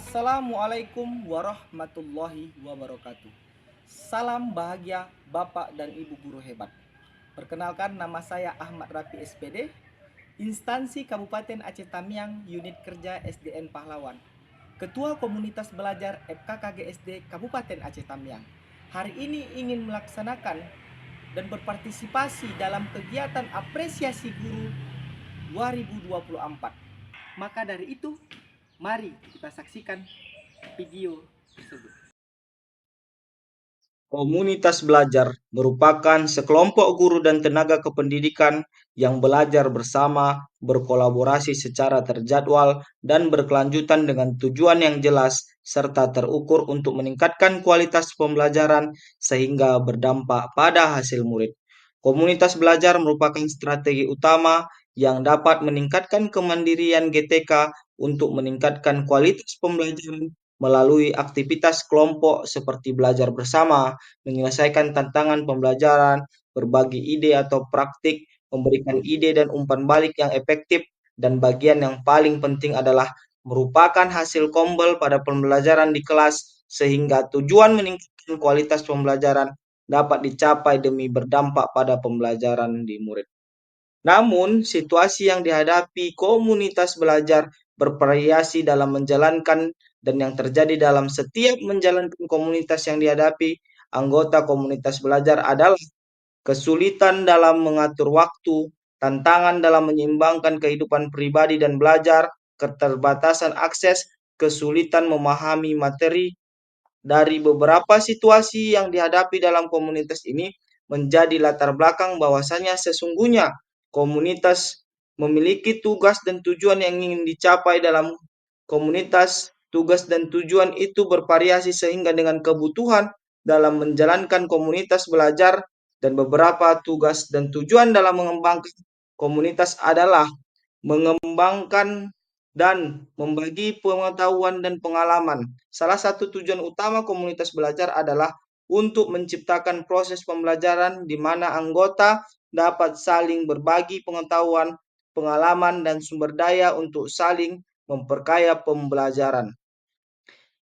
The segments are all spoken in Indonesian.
Assalamualaikum warahmatullahi wabarakatuh. Salam bahagia Bapak dan Ibu guru hebat. Perkenalkan, nama saya Ahmad Rafi SPD, instansi Kabupaten Aceh Tamiang, unit kerja SDN Pahlawan, Ketua Komunitas Belajar FKKG Kabupaten Aceh Tamiang. Hari ini ingin melaksanakan dan berpartisipasi dalam kegiatan apresiasi guru 2024. Maka dari itu, mari kita saksikan video tersebut. Komunitas belajar merupakan sekelompok guru dan tenaga kependidikan yang belajar bersama, berkolaborasi secara terjadwal, dan berkelanjutan dengan tujuan yang jelas serta terukur untuk meningkatkan kualitas pembelajaran sehingga berdampak pada hasil murid. Komunitas belajar merupakan strategi utama yang dapat meningkatkan kemandirian GTK untuk meningkatkan kualitas pembelajaran melalui aktivitas kelompok seperti belajar bersama, menyelesaikan tantangan pembelajaran, berbagi ide atau praktik, memberikan ide dan umpan balik yang efektif, dan bagian yang paling penting adalah merupakan hasil kombel pada pembelajaran di kelas sehingga tujuan meningkatkan kualitas pembelajaran dapat dicapai demi berdampak pada pembelajaran di murid. Namun, situasi yang dihadapi komunitas belajar bervariasi dalam menjalankan dan yang terjadi dalam setiap menjalankan komunitas yang dihadapi anggota komunitas belajar adalah kesulitan dalam mengatur waktu, tantangan dalam menyeimbangkan kehidupan pribadi dan belajar, keterbatasan akses, kesulitan memahami materi. Dari beberapa situasi yang dihadapi dalam komunitas ini menjadi latar belakang bahwasanya sesungguhnya komunitas memiliki tugas dan tujuan yang ingin dicapai dalam komunitas. Tugas dan tujuan itu bervariasi sehingga dengan kebutuhan dalam menjalankan komunitas belajar dan beberapa tugas dan tujuan dalam mengembangkan komunitas adalah mengembangkan dan membagi pengetahuan dan pengalaman. Salah satu tujuan utama komunitas belajar adalah untuk menciptakan proses pembelajaran di mana anggota dapat saling berbagi pengetahuan, pengalaman, dan sumber daya untuk saling memperkaya pembelajaran.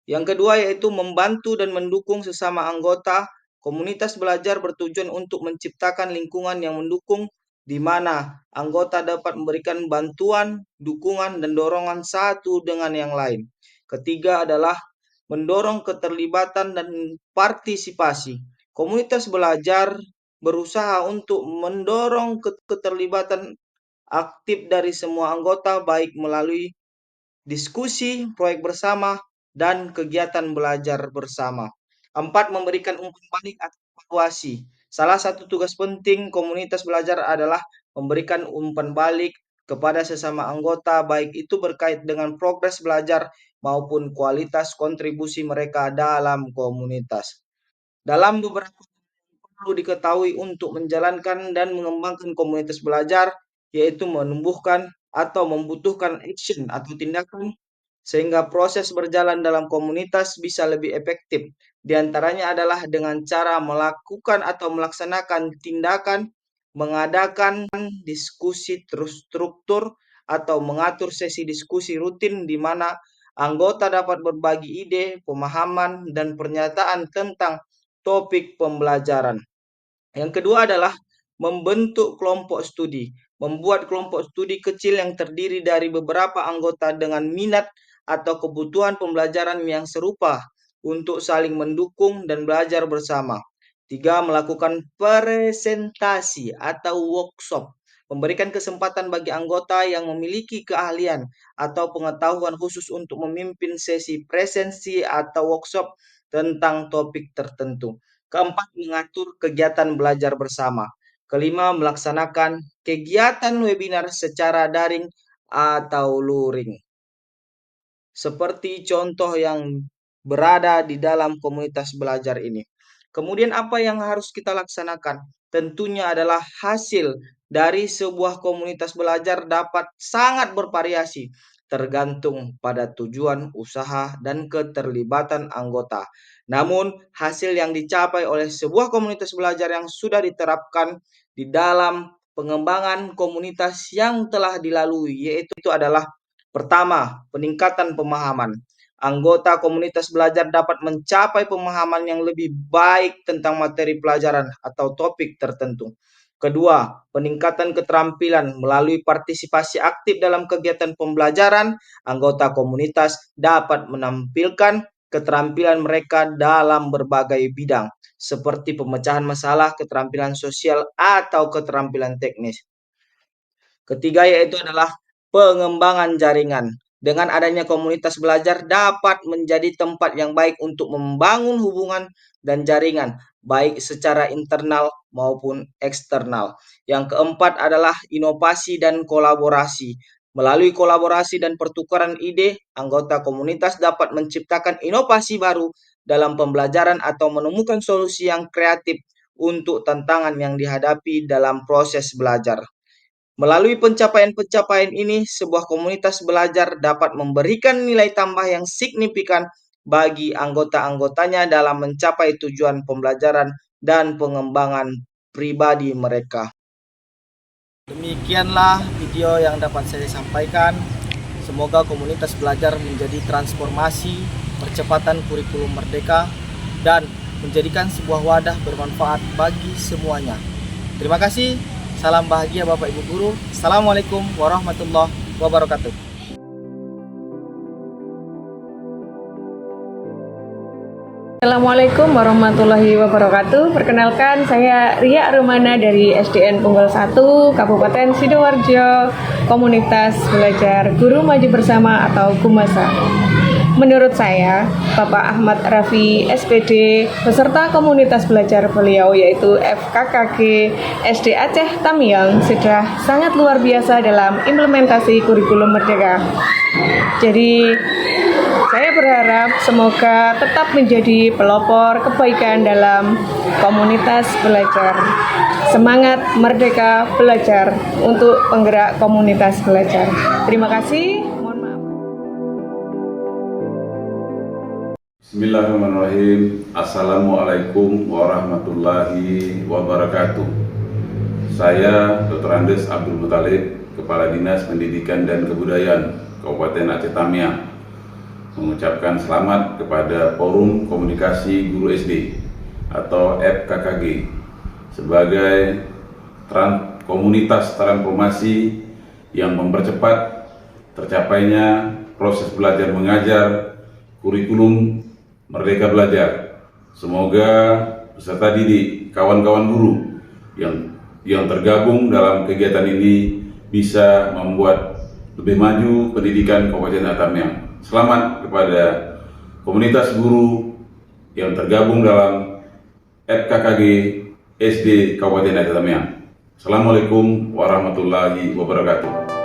Yang kedua yaitu membantu dan mendukung sesama anggota. Komunitas belajar bertujuan untuk menciptakan lingkungan yang mendukung di mana anggota dapat memberikan bantuan, dukungan, dan dorongan satu dengan yang lain. Ketiga adalah mendorong keterlibatan dan partisipasi. Komunitas belajar berusaha untuk mendorong keterlibatan aktif dari semua anggota baik melalui diskusi, proyek bersama, dan kegiatan belajar bersama. 4. Memberikan umpan balik atau evaluasi. Salah satu tugas penting komunitas belajar adalah memberikan umpan balik kepada sesama anggota, baik itu berkait dengan progres belajar maupun kualitas kontribusi mereka dalam komunitas. Dalam beberapa perlu diketahui untuk menjalankan dan mengembangkan komunitas belajar, yaitu menumbuhkan atau membutuhkan action atau tindakan sehingga proses berjalan dalam komunitas bisa lebih efektif. Di antaranya adalah dengan cara melakukan atau melaksanakan tindakan, mengadakan diskusi terstruktur atau mengatur sesi diskusi rutin di mana anggota dapat berbagi ide, pemahaman, dan pernyataan tentang topik pembelajaran. Yang kedua adalah membentuk kelompok studi. Membuat kelompok studi kecil yang terdiri dari beberapa anggota dengan minat atau kebutuhan pembelajaran yang serupa untuk saling mendukung dan belajar bersama. 3. Melakukan presentasi atau workshop. Memberikan kesempatan bagi anggota yang memiliki keahlian atau pengetahuan khusus untuk memimpin sesi presensi atau workshop tentang topik tertentu. Keempat, mengatur kegiatan belajar bersama. Kelima, melaksanakan kegiatan webinar secara daring atau luring. Seperti contoh yang berada di dalam komunitas belajar ini. Kemudian apa yang harus kita laksanakan? Tentunya adalah hasil dari sebuah komunitas belajar dapat sangat bervariasi tergantung pada tujuan usaha dan keterlibatan anggota. Namun, hasil yang dicapai oleh sebuah komunitas belajar yang sudah diterapkan di dalam pengembangan komunitas yang telah dilalui yaitu adalah pertama, peningkatan pemahaman. anggota komunitas belajar dapat mencapai pemahaman yang lebih baik tentang materi pelajaran atau topik tertentu. Kedua, peningkatan keterampilan melalui partisipasi aktif dalam kegiatan pembelajaran, anggota komunitas dapat menampilkan keterampilan mereka dalam berbagai bidang, seperti pemecahan masalah, keterampilan sosial, atau keterampilan teknis. Ketiga yaitu adalah pengembangan jaringan. Dengan adanya komunitas belajar dapat menjadi tempat yang baik untuk membangun hubungan dan jaringan, baik secara internal maupun eksternal. Yang keempat adalah inovasi dan kolaborasi. Melalui kolaborasi dan pertukaran ide, anggota komunitas dapat menciptakan inovasi baru dalam pembelajaran atau menemukan solusi yang kreatif untuk tantangan yang dihadapi dalam proses belajar. Melalui pencapaian-pencapaian ini, sebuah komunitas belajar dapat memberikan nilai tambah yang signifikan bagi anggota-anggotanya dalam mencapai tujuan pembelajaran dan pengembangan pribadi mereka. Demikianlah video yang dapat saya sampaikan. Semoga komunitas belajar menjadi transformasi percepatan kurikulum merdeka dan menjadikan sebuah wadah bermanfaat bagi semuanya. Terima kasih. Salam bahagia Bapak Ibu Guru. Assalamualaikum warahmatullahi wabarakatuh. Assalamualaikum warahmatullahi wabarakatuh. Perkenalkan, saya Ria Rumana dari SDN Punggol 1, Kabupaten Sidoarjo, Komunitas Belajar Guru Maju Bersama atau Gumasa. Menurut saya, Bapak Ahmad Rafi SPD beserta komunitas belajar beliau yaitu FKKG SD Aceh Tamiang sudah sangat luar biasa dalam implementasi kurikulum merdeka. Jadi, saya berharap semoga tetap menjadi pelopor kebaikan dalam komunitas belajar. Semangat merdeka belajar untuk penggerak komunitas belajar. Terima kasih. Mohon maaf. Bismillahirrahmanirrahim. Assalamualaikum warahmatullahi wabarakatuh. Saya Dr. Andes Abdul Muthalib, Kepala Dinas Pendidikan dan Kebudayaan Kabupaten Aceh Tamiang, mengucapkan selamat kepada Forum Komunikasi Guru SD atau FKKG sebagai komunitas transformasi yang mempercepat tercapainya proses belajar mengajar kurikulum Merdeka Belajar. Semoga peserta didik, kawan-kawan guru yang tergabung dalam kegiatan ini bisa membuat lebih maju pendidikan Kabupaten Aceh Tamiang. Selamat kepada komunitas guru yang tergabung dalam FKKG SD Kabupaten Aceh Tamiang. Assalamualaikum warahmatullahi wabarakatuh.